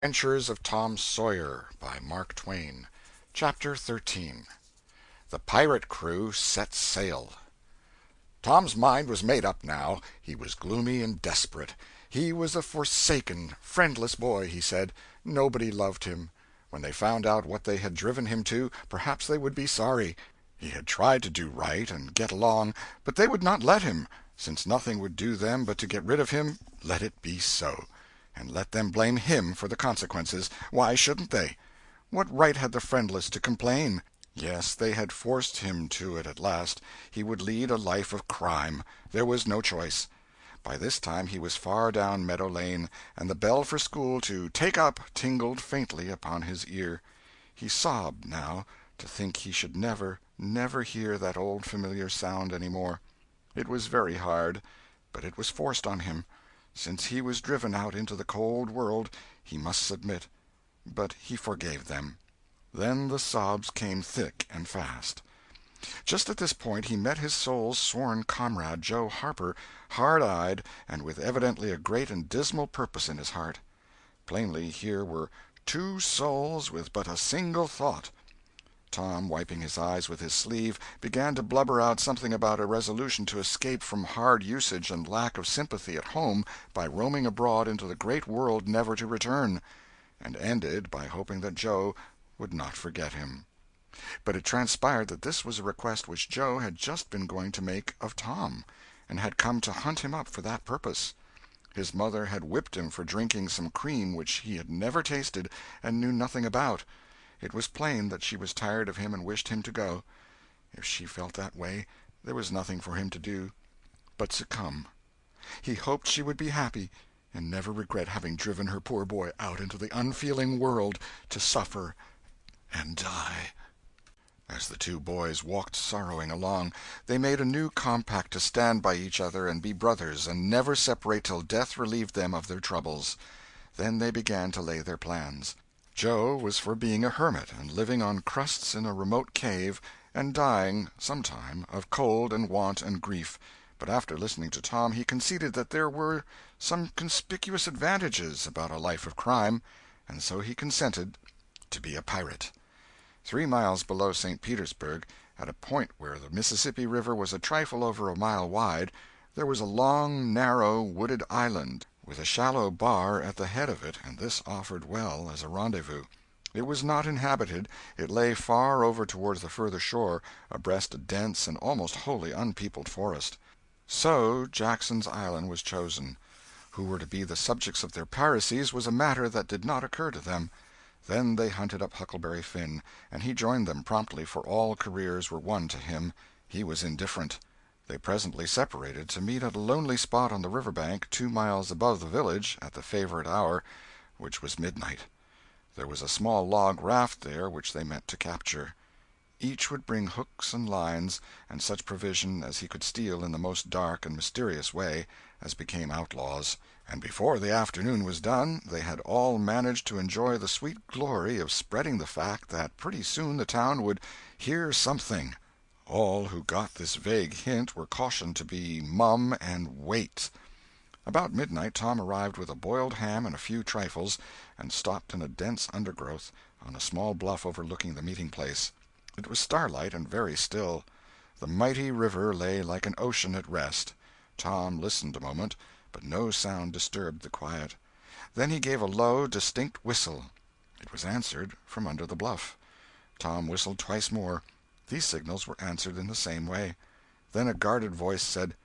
Adventures of Tom Sawyer by Mark Twain. Chapter 13. The Pirate Crew Set Sail. Tom's mind was made up now. He was gloomy and desperate. He was a forsaken, friendless boy, he said. Nobody loved him. When they found out what they had driven him to, perhaps they would be sorry. He had tried to do right and get along, but they would not let him. Since nothing would do them but to get rid of him, let it be so. And let them blame him for the consequences. Why shouldn't they? What right had the friendless to complain? Yes, they had forced him to it at last. He would lead a life of crime. There was no choice. By this time he was far down Meadow Lane, and the bell for school to "take up" tingled faintly upon his ear. He sobbed, now, to think he should never, never hear that old familiar sound any more. It was very hard, but it was forced on him. Since he was driven out into the cold world, he must submit. But he forgave them. Then the sobs came thick and fast. Just at this point he met his soul's sworn comrade, Joe Harper, hard-eyed, and with evidently a great and dismal purpose in his heart. Plainly here were two souls with but a single thought. Tom, wiping his eyes with his sleeve, began to blubber out something about a resolution to escape from hard usage and lack of sympathy at home by roaming abroad into the great world never to return, and ended by hoping that Joe would not forget him. But it transpired that this was a request which Joe had just been going to make of Tom, and had come to hunt him up for that purpose. His mother had whipped him for drinking some cream which he had never tasted and knew nothing about. It was plain that she was tired of him and wished him to go. If she felt that way, there was nothing for him to do but succumb. He hoped she would be happy, and never regret having driven her poor boy out into the unfeeling world to suffer and die. As the two boys walked sorrowing along, they made a new compact to stand by each other and be brothers, and never separate till death relieved them of their troubles. Then they began to lay their plans. Joe was for being a hermit, and living on crusts in a remote cave, and dying, sometime, of cold and want and grief. But after listening to Tom, he conceded that there were some conspicuous advantages about a life of crime, and so he consented to be a pirate. 3 miles below St. Petersburg, at a point where the Mississippi River was a trifle over a mile wide, there was a long, narrow, wooded island, with a shallow bar at the head of it, and this offered well as a rendezvous. It was not inhabited. It lay far over towards the further shore, abreast a dense and almost wholly unpeopled forest. So Jackson's Island was chosen. Who were to be the subjects of their piracies was a matter that did not occur to them. Then they hunted up Huckleberry Finn, and he joined them promptly, for all careers were one to him. He was indifferent. They presently separated to meet at a lonely spot on the river bank 2 miles above the village at the favorite hour, which was midnight. There was a small log raft there which they meant to capture. Each would bring hooks and lines, and such provision as he could steal in the most dark and mysterious way, as became outlaws, and before the afternoon was done they had all managed to enjoy the sweet glory of spreading the fact that pretty soon the town would hear something. All who got this vague hint were cautioned to be mum and wait. About midnight Tom arrived with a boiled ham and a few trifles, and stopped in a dense undergrowth on a small bluff overlooking the meeting-place. It was starlight and very still. The mighty river lay like an ocean at rest. Tom listened a moment, but no sound disturbed the quiet. Then he gave a low, distinct whistle. It was answered from under the bluff. Tom whistled twice more. These signals were answered in the same way. Then a guarded voice said,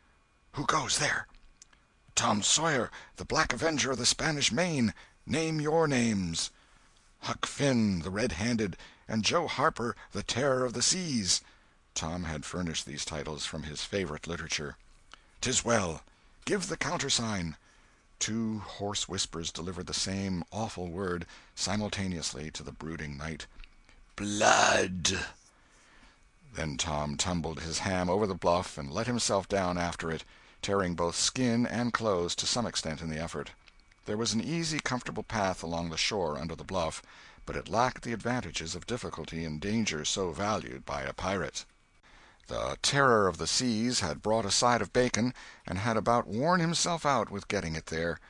"Who goes there?" "Tom Sawyer, the Black Avenger of the Spanish Main. Name your names." "Huck Finn, the Red-Handed, and Joe Harper, the Terror of the Seas." Tom had furnished these titles from his favorite literature. "'Tis well. Give the countersign." 2 hoarse whispers delivered the same awful word simultaneously to the brooding night. "Blood!" Then Tom tumbled his ham over the bluff and let himself down after it, tearing both skin and clothes to some extent in the effort. There was an easy, comfortable path along the shore under the bluff, but it lacked the advantages of difficulty and danger so valued by a pirate. The Terror of the Seas had brought a side of bacon, and had about worn himself out with getting it there.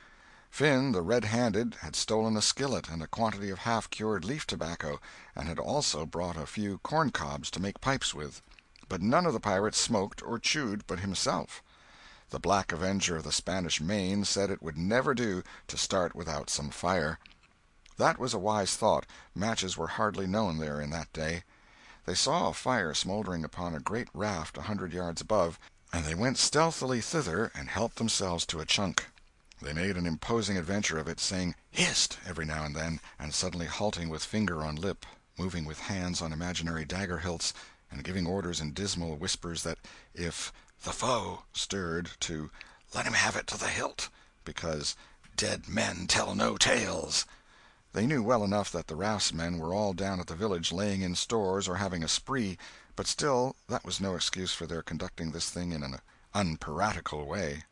Finn, the red-handed, had stolen a skillet and a quantity of half-cured leaf tobacco, and had also brought a few corn-cobs to make pipes with. But none of the pirates smoked or chewed but himself. The Black Avenger of the Spanish Main said it would never do to start without some fire. That was a wise thought. Matches were hardly known there in that day. They saw a fire smouldering upon a great raft 100 yards above, and they went stealthily thither and helped themselves to a chunk. They made an imposing adventure of it, saying "Hist!" every now and then, and suddenly halting with finger on lip, moving with hands on imaginary dagger hilts, and giving orders in dismal whispers that if the foe stirred, to let him have it to the hilt, because dead men tell no tales. They knew well enough that the raftsmen were all down at the village laying in stores or having a spree, but still that was no excuse for their conducting this thing in an unpiratical way.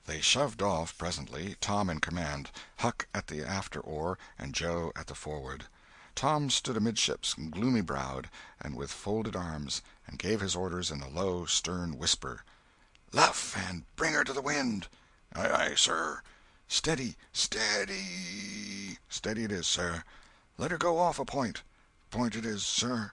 They shoved off presently, Tom in command, Huck at the after oar, and Joe at the forward. Tom stood amidships, gloomy-browed, and with folded arms, and gave his orders in a low, stern whisper. "Luff, and bring her to the wind." "Aye, aye, sir." "Steady, steady." "Steady it is, sir." "Let her go off a point." "Point it is, sir."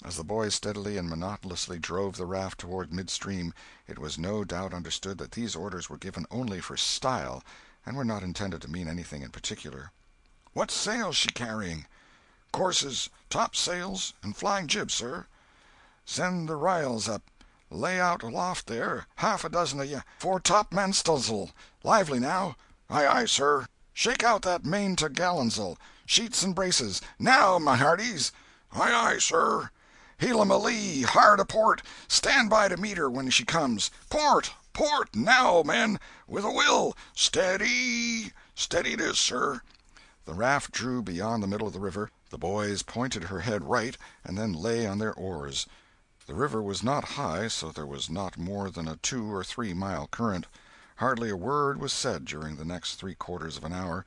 As the boys steadily and monotonously drove the raft toward midstream, it was no doubt understood that these orders were given only for style, and were not intended to mean anything in particular. "What sail's she carrying?" "Courses, topsails, and flying jib, sir." "Send the r'yals up. Lay out aloft there, half a dozen of ye, fore-topmansts'l. Lively, now." "Aye, aye, sir." "Shake out that main t'gallantsail. Sheets and braces. Now, my hearties." "Aye, aye, sir." "Heel 'em a lee, hard a port. Stand by to meet her when she comes. Port, port, now, men, with a will. Steady." "Steady it is, sir." The raft drew beyond the middle of the river. The boys pointed her head right, and then lay on their oars. The river was not high, so there was not more than a 2 or 3 mile current. Hardly a word was said during the next 3/4 of an hour.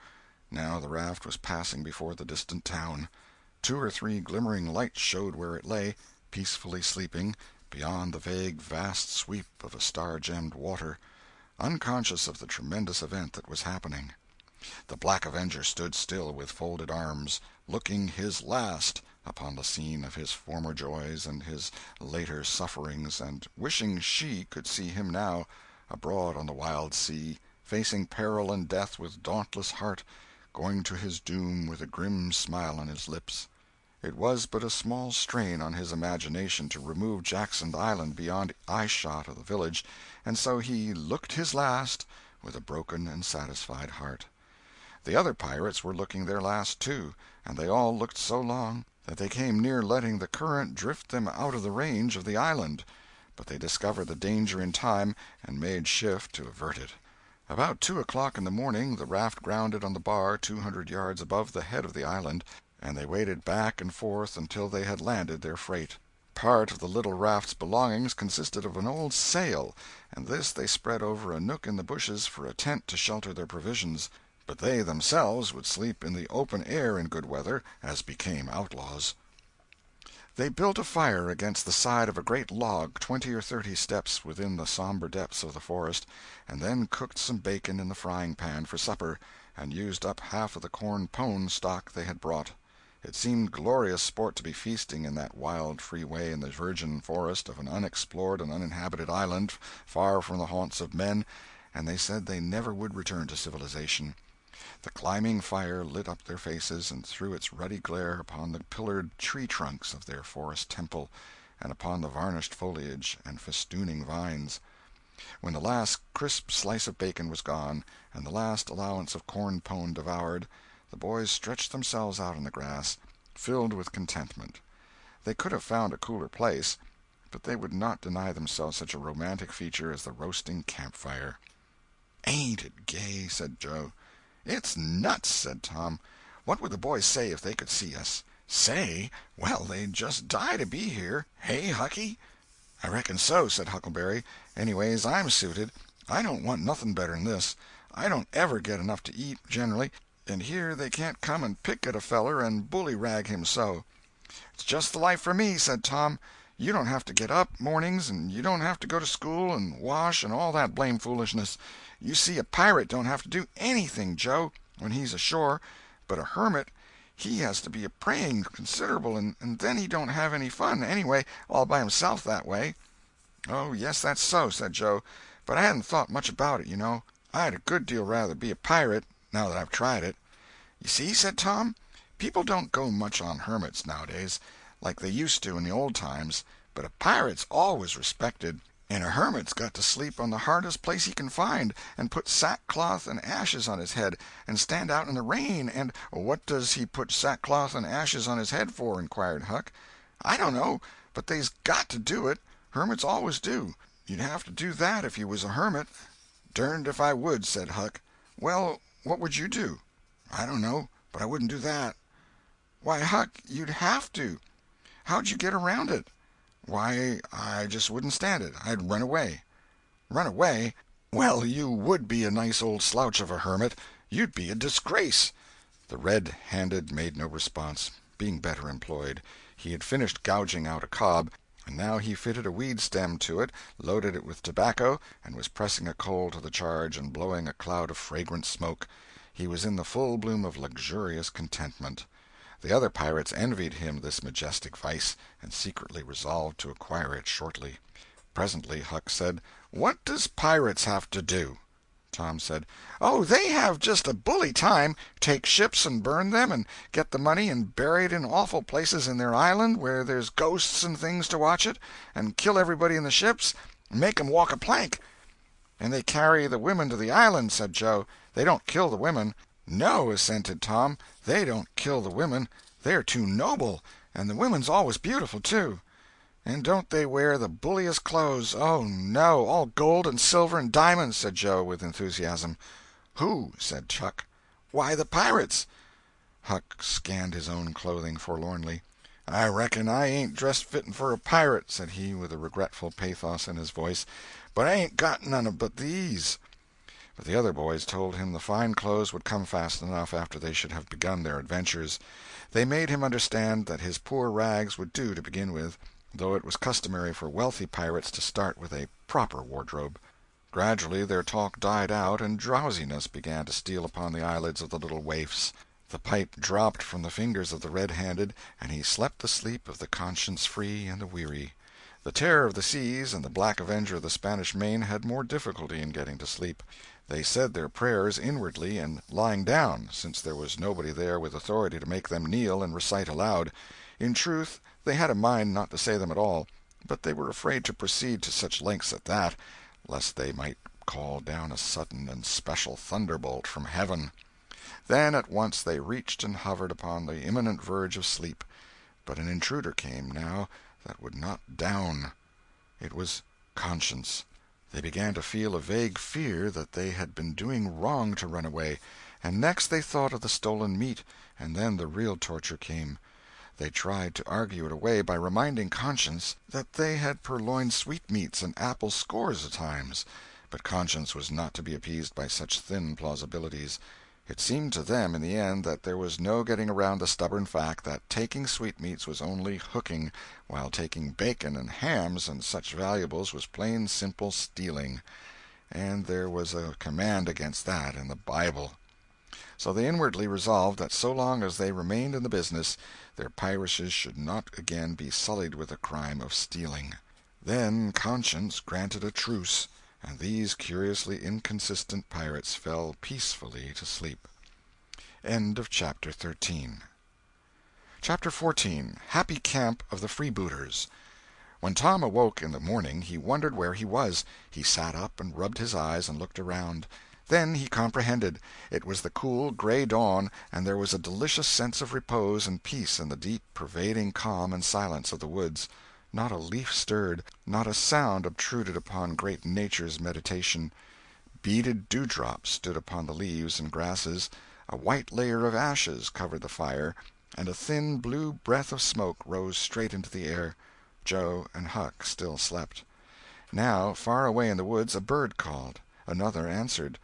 Now the raft was passing before the distant town. 2 or 3 glimmering lights showed where it lay, peacefully sleeping, beyond the vague vast sweep of a star-gemmed water, unconscious of the tremendous event that was happening. The Black Avenger stood still with folded arms, looking his last upon the scene of his former joys and his later sufferings, and wishing she could see him now, abroad on the wild sea, facing peril and death with dauntless heart, going to his doom with a grim smile on his lips. It was but a small strain on his imagination to remove Jackson Island beyond eye-shot of the village, and so he "looked his last" with a broken and satisfied heart. The other pirates were looking their last, too, and they all looked so long that they came near letting the current drift them out of the range of the island, but they discovered the danger in time and made shift to avert it. About 2 o'clock in the morning the raft grounded on the bar 200 yards above the head of the island, and they waded back and forth until they had landed their freight. Part of the little raft's belongings consisted of an old sail, and this they spread over a nook in the bushes for a tent to shelter their provisions, but they themselves would sleep in the open air in good weather, as became outlaws. They built a fire against the side of a great log 20 or 30 steps within the somber depths of the forest, and then cooked some bacon in the frying-pan for supper, and used up half of the corn-pone stock they had brought. It seemed glorious sport to be feasting in that wild free way in the virgin forest of an unexplored and uninhabited island far from the haunts of men, and they said they never would return to civilization. The climbing fire lit up their faces and threw its ruddy glare upon the pillared tree-trunks of their forest temple, and upon the varnished foliage and festooning vines. When the last crisp slice of bacon was gone, and the last allowance of corn-pone devoured, the boys stretched themselves out on the grass, filled with contentment. They could have found a cooler place, but they would not deny themselves such a romantic feature as the roasting campfire. "Ain't it gay?" said Joe. "It's nuts," said Tom. "What would the boys say if they could see us?" "Say? Well, they'd just die to be here. Hey, Hucky?" "I reckon so," said Huckleberry. "Anyways, I'm suited. I don't want nothing better'n this. I don't ever get enough to eat, generally, and here they can't come and pick at a feller and bully-rag him so." "It's just the life for me," said Tom. "You don't have to get up, mornings, and you don't have to go to school and wash and all that blame foolishness. You see, a pirate don't have to do anything, Joe, when he's ashore, but a hermit, he has to be a-praying considerable, and then he don't have any fun, anyway, all by himself that way." "Oh, yes, that's so," said Joe, "but I hadn't thought much about it, you know. I'd a good deal rather be a pirate, now that I've tried it." "You see," said Tom, "people don't go much on hermits nowadays, like they used to in the old times, but a pirate's always respected, and a hermit's got to sleep on the hardest place he can find, and put sackcloth and ashes on his head, and stand out in the rain, and—" "What does he put sackcloth and ashes on his head for?" inquired Huck. "I don't know, but they's got to do it. Hermits always do. You'd have to do that if you was a hermit." "Derned if I would," said Huck. "Well, what would you do?" "I don't know, but I wouldn't do that." "Why, Huck, you'd have to. How'd you get around it?" "Why, I just wouldn't stand it. I'd run away." "Run away? Well, you would be a nice old slouch of a hermit. You'd be a disgrace." The red-handed made no response, being better employed. He had finished gouging out a cob, and now he fitted a weed stem to it, loaded it with tobacco, and was pressing a coal to the charge and blowing a cloud of fragrant smoke. He was in the full bloom of luxurious contentment. The other pirates envied him this majestic vice, and secretly resolved to acquire it shortly. Presently Huck said, "What does pirates have to do?" Tom said, "Oh, they have just a bully time. Take ships and burn them, and get the money and bury it in awful places in their island where there's ghosts and things to watch it, and kill everybody in the ships, and make 'em walk a plank." "And they carry the women to the island," said Joe. "They don't kill the women." "No," assented Tom, "they don't kill the women. They're too noble, and the women's always beautiful, too." "And don't they wear the bulliest clothes? Oh, no, all gold and silver and diamonds," said Joe, with enthusiasm. "Who?" said Huck. "Why, the pirates." Huck scanned his own clothing forlornly. "I reckon I ain't dressed fitten for a pirate," said he, with a regretful pathos in his voice, "but I ain't got none but these." But the other boys told him the fine clothes would come fast enough after they should have begun their adventures. They made him understand that his poor rags would do to begin with, though it was customary for wealthy pirates to start with a proper wardrobe. Gradually their talk died out, and drowsiness began to steal upon the eyelids of the little waifs. The pipe dropped from the fingers of the red-handed, and he slept the sleep of the conscience-free and the weary. The Terror of the Seas and the Black Avenger of the Spanish Main had more difficulty in getting to sleep. They said their prayers inwardly and lying down, since there was nobody there with authority to make them kneel and recite aloud. In truth, they had a mind not to say them at all, but they were afraid to proceed to such lengths at that, lest they might call down a sudden and special thunderbolt from heaven. Then at once they reached and hovered upon the imminent verge of sleep. But an intruder came, now, that would not down. It was conscience. They began to feel a vague fear that they had been doing wrong to run away, and next they thought of the stolen meat, and then the real torture came. They tried to argue it away by reminding conscience that they had purloined sweetmeats and apples scores of times, but conscience was not to be appeased by such thin plausibilities. It seemed to them in the end that there was no getting around the stubborn fact that taking sweetmeats was only hooking, while taking bacon and hams and such valuables was plain simple stealing, and there was a command against that in the Bible. So they inwardly resolved that so long as they remained in the business, their piracies should not again be sullied with the crime of stealing. Then conscience granted a truce, and these curiously inconsistent pirates fell peacefully to sleep. End of Chapter 13. Chapter 14. Happy Camp of the Freebooters. When Tom awoke in the morning, he wondered where he was. He sat up and rubbed his eyes and looked around. Then he comprehended. It was the cool, gray dawn, and there was a delicious sense of repose and peace in the deep, pervading calm and silence of the woods. Not a leaf stirred, not a sound obtruded upon great Nature's meditation. Beaded dewdrops stood upon the leaves and grasses, a white layer of ashes covered the fire, and a thin blue breath of smoke rose straight into the air. Joe and Huck still slept. Now, far away in the woods, a bird called. Another answered.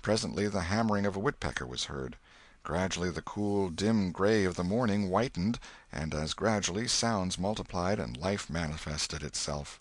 Presently the hammering of a woodpecker was heard. Gradually the cool, dim gray of the morning whitened, and as gradually sounds multiplied and life manifested itself.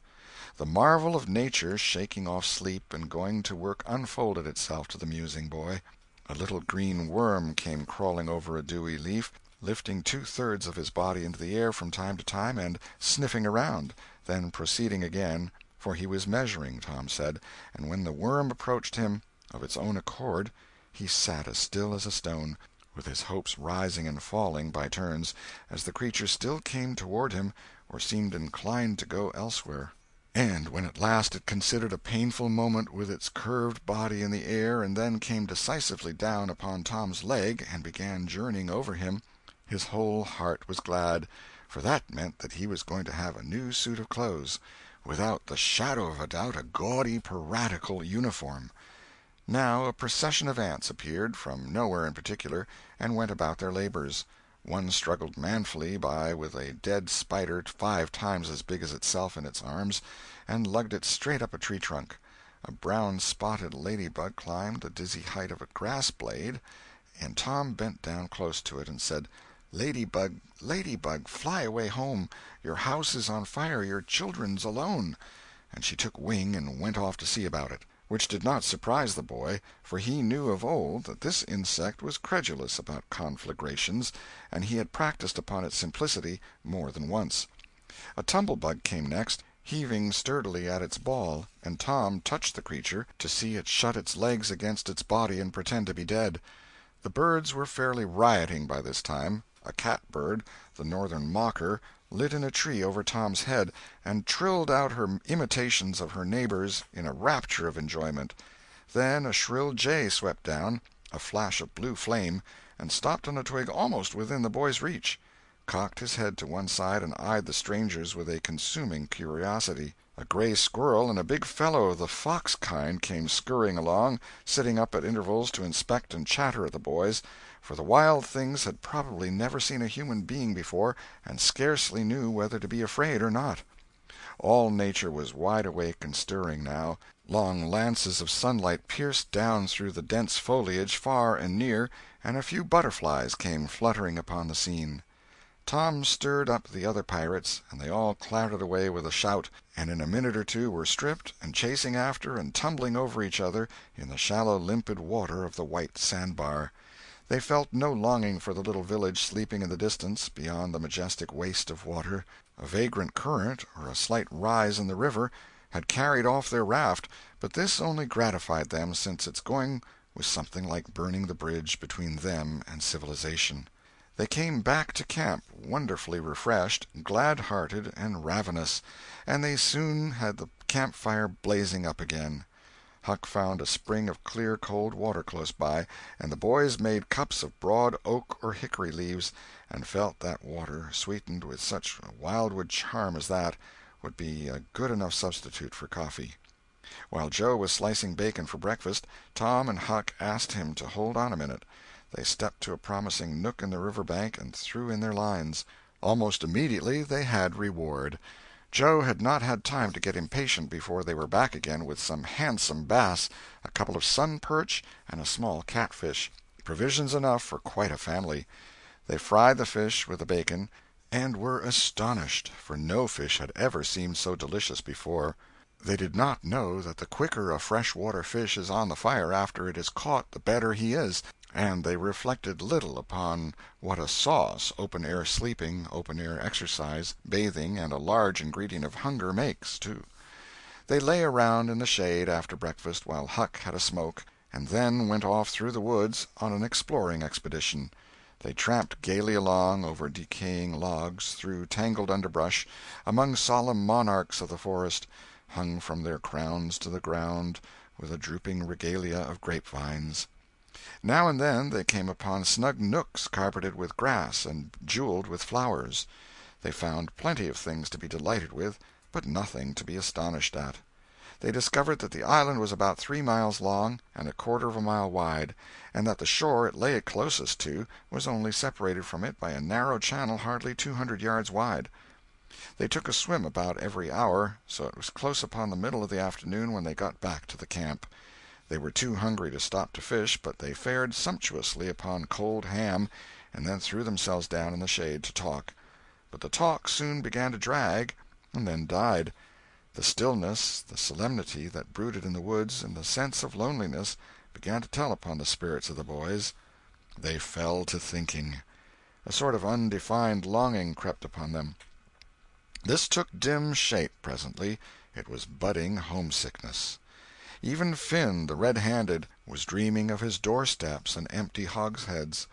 The marvel of nature shaking off sleep and going to work unfolded itself to the musing boy. A little green worm came crawling over a dewy leaf, lifting two-thirds of his body into the air from time to time and sniffing around, then proceeding again, for he was measuring, Tom said, and when the worm approached him of its own accord, he sat as still as a stone, with his hopes rising and falling by turns, as the creature still came toward him or seemed inclined to go elsewhere. And when at last it considered a painful moment with its curved body in the air and then came decisively down upon Tom's leg and began journeying over him, his whole heart was glad, for that meant that he was going to have a new suit of clothes, without the shadow of a doubt a gaudy piratical uniform. Now a procession of ants appeared, from nowhere in particular, and went about their labors. One struggled manfully by with a dead spider 5 times as big as itself in its arms, and lugged it straight up a tree trunk. A brown-spotted ladybug climbed the dizzy height of a grass-blade, and Tom bent down close to it and said, "Ladybug, ladybug, fly away home. Your house is on fire, your children's alone." And she took wing and went off to see about it, which did not surprise the boy, for he knew of old that this insect was credulous about conflagrations, and he had practised upon its simplicity more than once. A tumblebug came next, heaving sturdily at its ball, and Tom touched the creature to see it shut its legs against its body and pretend to be dead. The birds were fairly rioting by this time. A catbird, the northern mocker, lit in a tree over Tom's head, and trilled out her imitations of her neighbors in a rapture of enjoyment. Then a shrill jay swept down, a flash of blue flame, and stopped on a twig almost within the boy's reach, cocked his head to one side and eyed the strangers with a consuming curiosity. A gray squirrel and a big fellow of the fox kind came scurrying along, sitting up at intervals to inspect and chatter at the boys, for the wild things had probably never seen a human being before and scarcely knew whether to be afraid or not. All nature was wide awake and stirring now. Long lances of sunlight pierced down through the dense foliage far and near, and a few butterflies came fluttering upon the scene. Tom stirred up the other pirates, and they all clattered away with a shout, and in a minute or two were stripped and chasing after and tumbling over each other in the shallow limpid water of the white sandbar. They felt no longing for the little village sleeping in the distance, beyond the majestic waste of water. A vagrant current, or a slight rise in the river, had carried off their raft, but this only gratified them, since its going was something like burning the bridge between them and civilization. They came back to camp wonderfully refreshed, glad-hearted, and ravenous, and they soon had the campfire blazing up again. Huck found a spring of clear cold water close by, and the boys made cups of broad oak or hickory leaves, and felt that water, sweetened with such wildwood charm as that, would be a good enough substitute for coffee. While Joe was slicing bacon for breakfast, Tom and Huck asked him to hold on a minute. They stepped to a promising nook in the river bank and threw in their lines. Almost immediately they had reward. Joe had not had time to get impatient before they were back again with some handsome bass, a couple of sun perch, and a small catfish, provisions enough for quite a family. They fried the fish with the bacon, and were astonished, for no fish had ever seemed so delicious before. They did not know that the quicker a fresh-water fish is on the fire after it is caught the better he is, and they reflected little upon what a sauce open-air sleeping, open-air exercise, bathing, and a large ingredient of hunger makes, too. They lay around in the shade after breakfast while Huck had a smoke, and then went off through the woods on an exploring expedition. They tramped gaily along over decaying logs, through tangled underbrush, among solemn monarchs of the forest, hung from their crowns to the ground with a drooping regalia of grapevines. Now and then they came upon snug nooks carpeted with grass and jeweled with flowers. They found plenty of things to be delighted with, but nothing to be astonished at. They discovered that the island was about 3 miles long and 1/4 of a mile wide, and that the shore it lay closest to was only separated from it by a narrow channel hardly 200 yards wide. They took a swim about every hour, so it was close upon the middle of the afternoon when they got back to the camp. They were too hungry to stop to fish, but they fared sumptuously upon cold ham, and then threw themselves down in the shade to talk. But the talk soon began to drag, and then died. The stillness, the solemnity that brooded in the woods, and the sense of loneliness began to tell upon the spirits of the boys. They fell to thinking. A sort of undefined longing crept upon them. This took dim shape presently. It was budding homesickness. Even Finn, the red-handed, was dreaming of his doorsteps and empty hogsheads.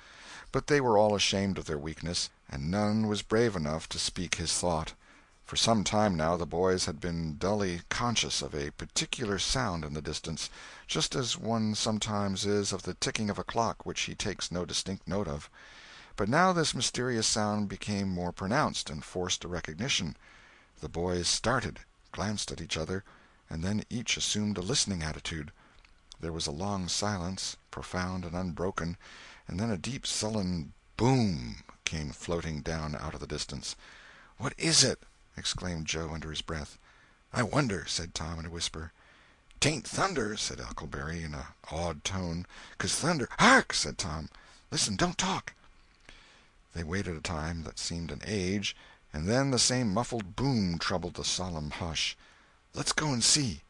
But they were all ashamed of their weakness, and none was brave enough to speak his thought. For some time now the boys had been dully conscious of a particular sound in the distance, just as one sometimes is of the ticking of a clock which he takes no distinct note of. But now this mysterious sound became more pronounced and forced a recognition. The boys started, glanced at each other, and then each assumed a listening attitude. There was a long silence, profound and unbroken, and then a deep sullen boom came floating down out of the distance. "What is it?" exclaimed Joe under his breath. "I wonder," said Tom in a whisper. "'Tain't thunder," said Huckleberry in an awed tone, "'cause thunder—" "Hark!" said Tom. "Listen, don't talk." They waited a time that seemed an age, and then the same muffled boom troubled the solemn hush. "Let's go and see."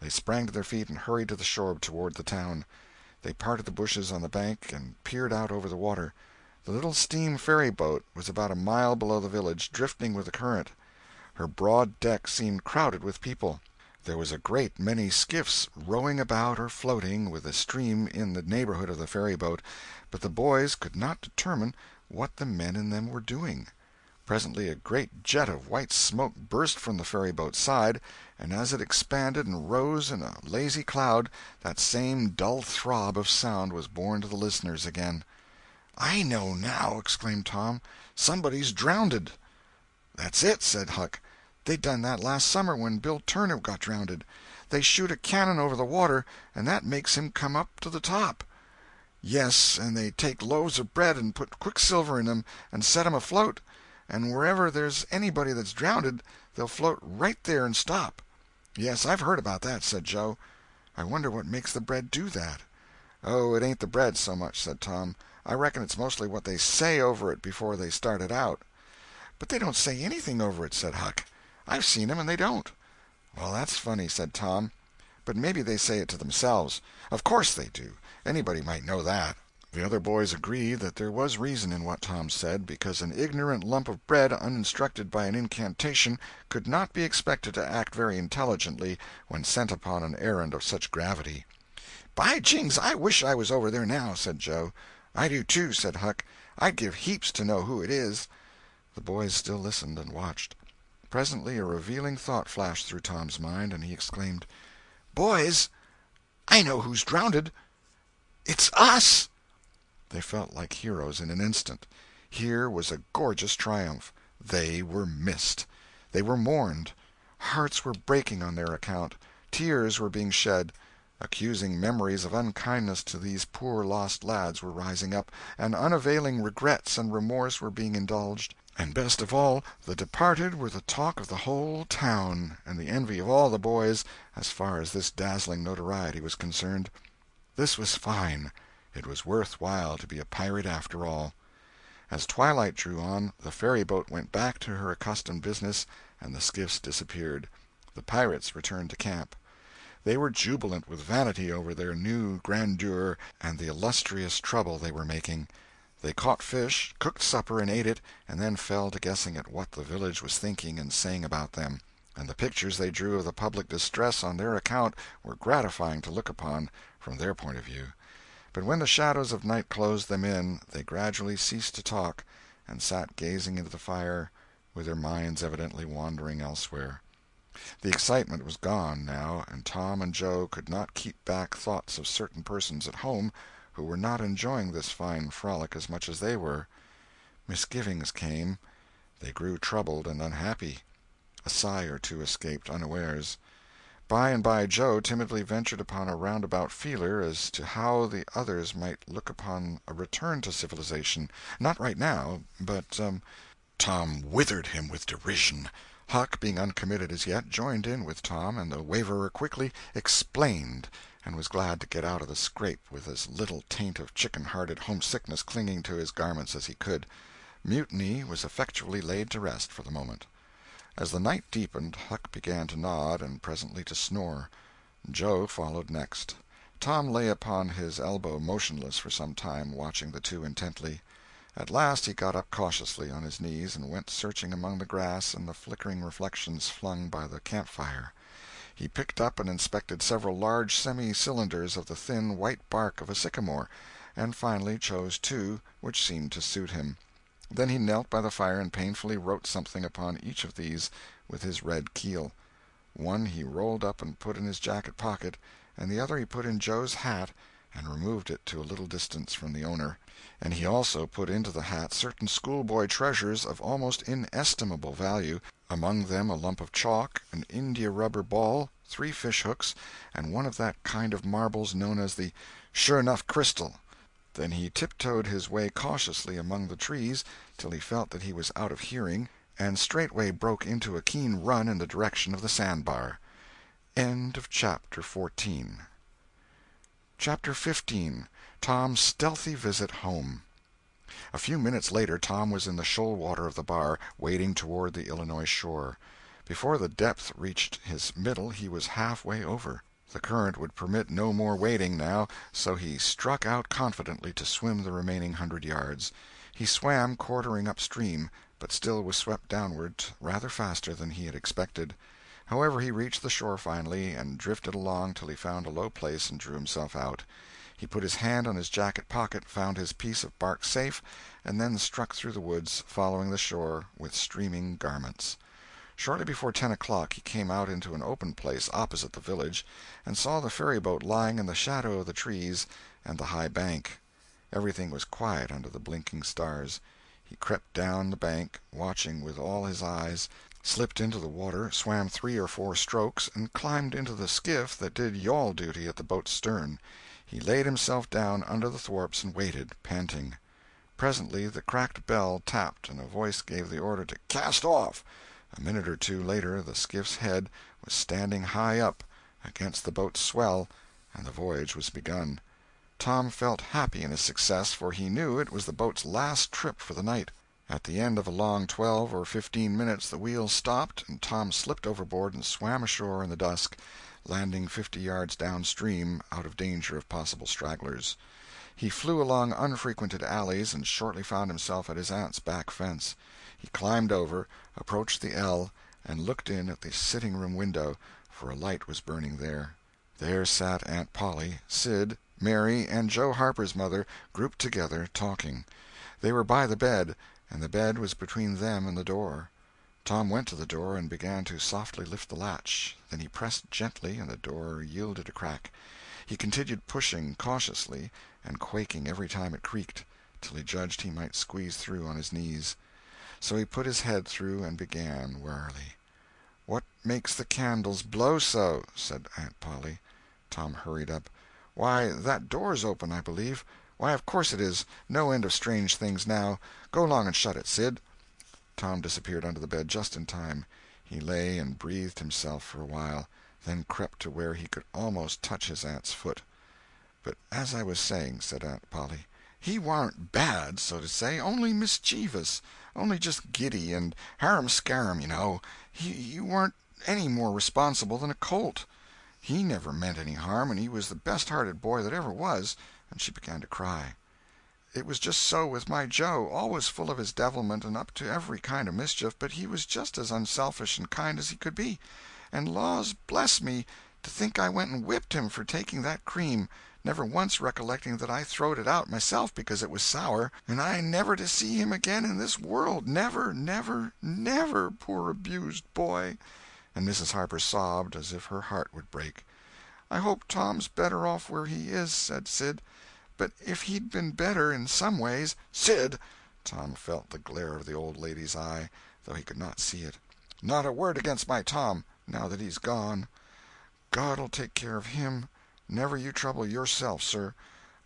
They sprang to their feet and hurried to the shore toward the town. They parted the bushes on the bank and peered out over the water. The little steam ferry-boat was about a mile below the village, drifting with the current. Her broad deck seemed crowded with people. There was a great many skiffs rowing about or floating with the stream in the neighborhood of the ferry-boat, but the boys could not determine what the men in them were doing. Presently a great jet of white smoke burst from the ferry-boat's side, and as it expanded and rose in a lazy cloud, that same dull throb of sound was borne to the listeners again. "I know now!" exclaimed Tom. "Somebody's drownded." "That's it," said Huck. "They done that last summer when Bill Turner got drownded. They shoot a cannon over the water, and that makes him come up to the top." "Yes, and they take loaves of bread and put quicksilver in 'em and set 'em afloat, and wherever there's anybody that's drownded they'll float right there and stop." "Yes, I've heard about that," said Joe. "I wonder what makes the bread do that." "Oh, it ain't the bread so much," said Tom. "I reckon it's mostly what they say over it before they start it out." "But they don't say anything over it," said Huck. "I've seen 'em and they don't." "Well, that's funny," said Tom. "But maybe they say it to themselves. Of course they do. Anybody might know that." The other boys agreed that there was reason in what Tom said, because an ignorant lump of bread uninstructed by an incantation could not be expected to act very intelligently when sent upon an errand of such gravity. "By jings, I wish I was over there now," said Joe. "I do too," said Huck. "I'd give heaps to know who it is." The boys still listened and watched. Presently a revealing thought flashed through Tom's mind, and he exclaimed: "Boys, I know who's drownded. It's us!" They felt like heroes in an instant. Here was a gorgeous triumph. They were missed. They were mourned. Hearts were breaking on their account. Tears were being shed. Accusing memories of unkindness to these poor lost lads were rising up, and unavailing regrets and remorse were being indulged. And best of all, the departed were the talk of the whole town, and the envy of all the boys, as far as this dazzling notoriety was concerned. This was fine. It was worth while to be a pirate after all. As twilight drew on, the ferry-boat went back to her accustomed business, and the skiffs disappeared. The pirates returned to camp. They were jubilant with vanity over their new grandeur and the illustrious trouble they were making. They caught fish, cooked supper and ate it, and then fell to guessing at what the village was thinking and saying about them, and the pictures they drew of the public distress on their account were gratifying to look upon from their point of view. But when the shadows of night closed them in, they gradually ceased to talk, and sat gazing into the fire, with their minds evidently wandering elsewhere. The excitement was gone, now, and Tom and Joe could not keep back thoughts of certain persons at home who were not enjoying this fine frolic as much as they were. Misgivings came. They grew troubled and unhappy. A sigh or two escaped unawares. By and by Joe timidly ventured upon a roundabout feeler as to how the others might look upon a return to civilization. Not right now, but— Tom withered him with derision. Huck, being uncommitted as yet, joined in with Tom, and the waverer quickly explained, and was glad to get out of the scrape with as little taint of chicken-hearted homesickness clinging to his garments as he could. Mutiny was effectually laid to rest for the moment. As the night deepened, Huck began to nod and presently to snore. Joe followed next. Tom lay upon his elbow motionless for some time, watching the two intently. At last he got up cautiously on his knees and went searching among the grass and the flickering reflections flung by the camp-fire. He picked up and inspected several large semi-cylinders of the thin white bark of a sycamore, and finally chose two which seemed to suit him. Then he knelt by the fire and painfully wrote something upon each of these with his red keel. One he rolled up and put in his jacket pocket, and the other he put in Joe's hat and removed it to a little distance from the owner. And he also put into the hat certain schoolboy treasures of almost inestimable value, among them a lump of chalk, an india-rubber ball, 3 fish-hooks, and one of that kind of marbles known as the sure-enough crystal. Then he tiptoed his way cautiously among the trees till he felt that he was out of hearing, and straightway broke into a keen run in the direction of the sandbar. End of Chapter 14. Chapter 15. Tom's Stealthy Visit Home. A few minutes later Tom was in the shoal water of the bar, wading toward the Illinois shore. Before the depth reached his middle he was halfway over. The current would permit no more wading now, so he struck out confidently to swim the remaining 100 yards. He swam quartering upstream, but still was swept downward rather faster than he had expected. However, he reached the shore finally, and drifted along till he found a low place and drew himself out. He put his hand on his jacket pocket, found his piece of bark safe, and then struck through the woods, following the shore with streaming garments. Shortly before 10 o'clock he came out into an open place opposite the village, and saw the ferryboat lying in the shadow of the trees and the high bank. Everything was quiet under the blinking stars. He crept down the bank, watching with all his eyes, slipped into the water, swam 3 or 4 strokes, and climbed into the skiff that did yawl duty at the boat's stern. He laid himself down under the thwarts and waited, panting. Presently the cracked bell tapped, and a voice gave the order to cast off. A minute or two later the skiff's head was standing high up against the boat's swell, and the voyage was begun. Tom felt happy in his success, for he knew it was the boat's last trip for the night. At the end of a long 12 or 15 minutes the wheel stopped, and Tom slipped overboard and swam ashore in the dusk, landing 50 yards downstream, out of danger of possible stragglers. He flew along unfrequented alleys, and shortly found himself at his aunt's back fence. He climbed over, approached the L, and looked in at the sitting-room window, for a light was burning there. There sat Aunt Polly, Sid, Mary, and Joe Harper's mother, grouped together, talking. They were by the bed, and the bed was between them and the door. Tom went to the door and began to softly lift the latch. Then he pressed gently, and the door yielded a crack. He continued pushing cautiously, and quaking every time it creaked, till he judged he might squeeze through on his knees. So he put his head through and began warily. "What makes the candles blow so?" said Aunt Polly. Tom hurried up. "Why, that door's open, I believe. Why, of course it is. No end of strange things now. Go along and shut it, Sid." Tom disappeared under the bed just in time. He lay and breathed himself for a while, then crept to where he could almost touch his aunt's foot. "But as I was saying," said Aunt Polly, "he warn't bad, so to say, only mischievous, only just giddy and harum-scarum, you know. He warn't any more responsible than a colt. He never meant any harm, and he was the best-hearted boy that ever was," and she began to cry. "It was just so with my Joe, always full of his devilment and up to every kind of mischief, but he was just as unselfish and kind as he could be. And laws bless me, to think I went and whipped him for taking that cream, never once recollecting that I throwed it out myself because it was sour, and I never to see him again in this world, never, never, never, poor abused boy." And Mrs. Harper sobbed as if her heart would break. "I hope Tom's better off where he is," said Sid. "But if he'd been better in some ways—" "Sid!" Tom felt the glare of the old lady's eye, though he could not see it. "Not a word against my Tom, now that he's gone. God'll take care of him. Never you trouble yourself, sir.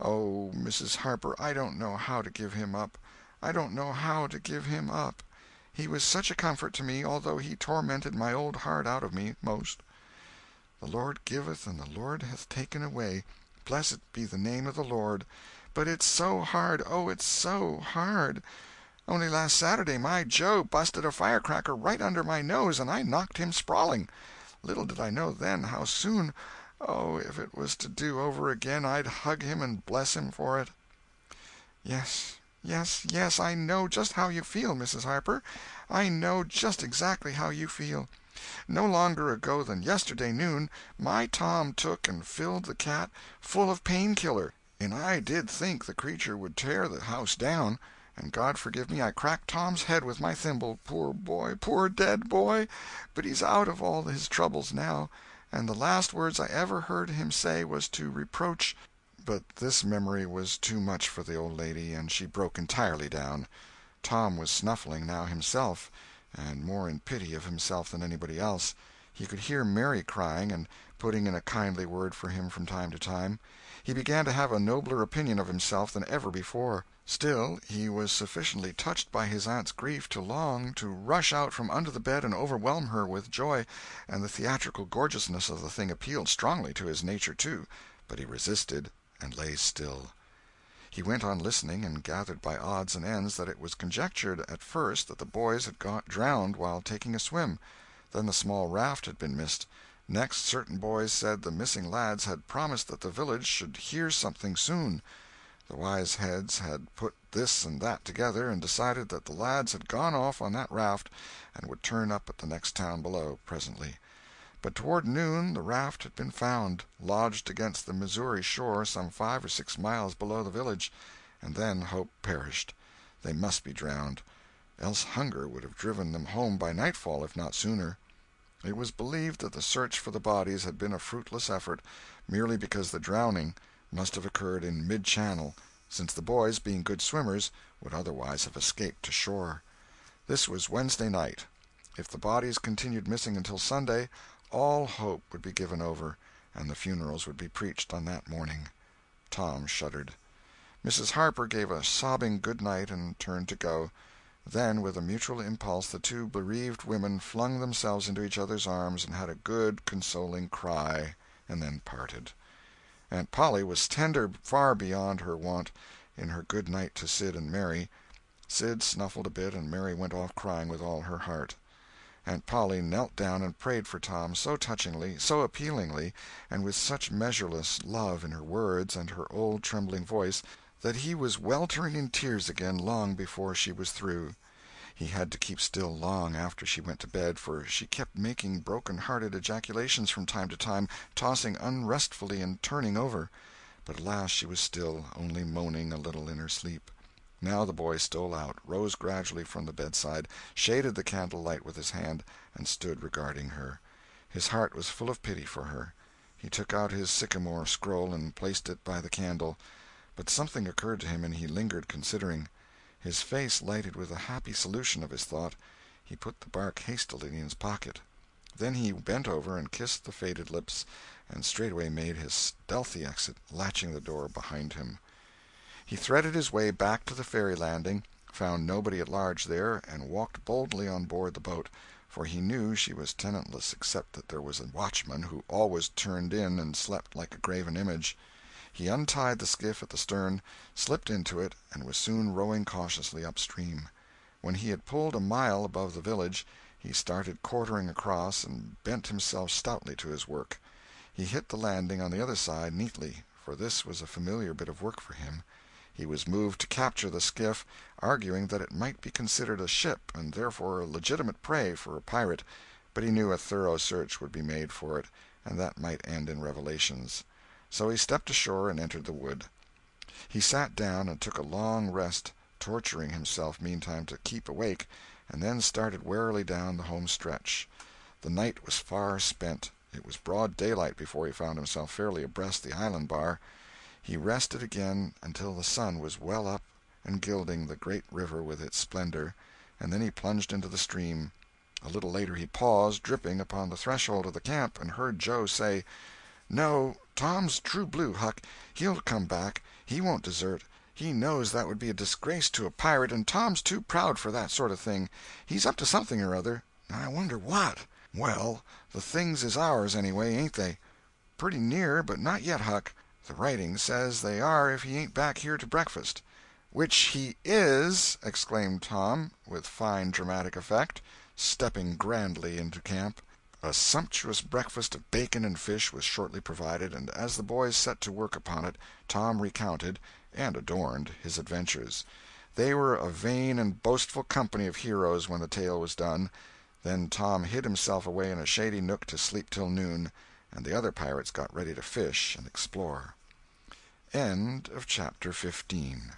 Oh, Mrs. Harper, I don't know how to give him up. I don't know how to give him up. He was such a comfort to me, although he tormented my old heart out of me, most. The Lord giveth, and the Lord hath taken away. Blessed be the name of the Lord. But it's so hard, oh, it's so hard. Only last Saturday my Joe busted a firecracker right under my nose, and I knocked him sprawling. Little did I know then how soon. Oh, if it was to do over again, I'd hug him and bless him for it." "Yes, yes, yes, I know just how you feel, Mrs. Harper. I know just exactly how you feel. No longer ago than yesterday noon, my Tom took and filled the cat full of pain-killer, and I did think the creature would tear the house down, and God forgive me, I cracked Tom's head with my thimble, poor boy, poor dead boy, but he's out of all his troubles now, and the last words I ever heard him say was to reproach—" But this memory was too much for the old lady, and she broke entirely down. Tom was snuffling now himself, and more in pity of himself than anybody else. He could hear Mary crying, and putting in a kindly word for him from time to time. He began to have a nobler opinion of himself than ever before. Still, he was sufficiently touched by his aunt's grief to long to rush out from under the bed and overwhelm her with joy, and the theatrical gorgeousness of the thing appealed strongly to his nature, too, but he resisted and lay still. He went on listening, and gathered by odds and ends that it was conjectured at first that the boys had got drowned while taking a swim. Then the small raft had been missed. Next, certain boys said the missing lads had promised that the village should hear something soon. The wise heads had put this and that together, and decided that the lads had gone off on that raft and would turn up at the next town below, presently. But toward noon the raft had been found, lodged against the Missouri shore some 5 or 6 miles below the village, and then hope perished. They must be drowned, else hunger would have driven them home by nightfall, if not sooner. It was believed that the search for the bodies had been a fruitless effort, merely because the drowning must have occurred in mid-channel, since the boys, being good swimmers, would otherwise have escaped to shore. This was Wednesday night. If the bodies continued missing until Sunday, all hope would be given over, and the funerals would be preached on that morning. Tom shuddered. Mrs. Harper gave a sobbing good night and turned to go. Then, with a mutual impulse, the two bereaved women flung themselves into each other's arms and had a good, consoling cry, and then parted. Aunt Polly was tender far beyond her wont in her good night to Sid and Mary. Sid snuffled a bit, and Mary went off crying with all her heart. Aunt Polly knelt down and prayed for Tom so touchingly, so appealingly, and with such measureless love in her words and her old trembling voice, that he was weltering in tears again long before she was through. He had to keep still long after she went to bed, for she kept making broken-hearted ejaculations from time to time, tossing unrestfully and turning over. But at last she was still, only moaning a little in her sleep. Now the boy stole out, rose gradually from the bedside, shaded the candle-light with his hand, and stood regarding her. His heart was full of pity for her. He took out his sycamore scroll and placed it by the candle. But something occurred to him, and he lingered considering. His face lighted with a happy solution of his thought. He put the bark hastily in his pocket. Then he bent over and kissed the faded lips, and straightway made his stealthy exit, latching the door behind him. He threaded his way back to the ferry landing, found nobody at large there, and walked boldly on board the boat, for he knew she was tenantless except that there was a watchman who always turned in and slept like a graven image. He untied the skiff at the stern, slipped into it, and was soon rowing cautiously upstream. When he had pulled a mile above the village, he started quartering across and bent himself stoutly to his work. He hit the landing on the other side neatly, for this was a familiar bit of work for him. He was moved to capture the skiff, arguing that it might be considered a ship and therefore a legitimate prey for a pirate, but he knew a thorough search would be made for it, and that might end in revelations. So he stepped ashore and entered the wood. He sat down and took a long rest, torturing himself meantime to keep awake, and then started warily down the home stretch. The night was far spent. It was broad daylight before he found himself fairly abreast the island bar. He rested again until the sun was well up and gilding the great river with its splendor, and then he plunged into the stream. A little later he paused, dripping, upon the threshold of the camp, and heard Joe say, "No, Tom's true blue, Huck. He'll come back. He won't desert. He knows that would be a disgrace to a pirate, and Tom's too proud for that sort of thing. He's up to something or other. I wonder what. Well, the things is ours, anyway, ain't they?" "Pretty near, but not yet, Huck. The writing says they are if he ain't back here to breakfast." "Which he is!" exclaimed Tom, with fine dramatic effect, stepping grandly into camp. A sumptuous breakfast of bacon and fish was shortly provided, and as the boys set to work upon it, Tom recounted (and adorned) his adventures. They were a vain and boastful company of heroes when the tale was done. Then Tom hid himself away in a shady nook to sleep till noon, and the other pirates got ready to fish and explore. Chapter 16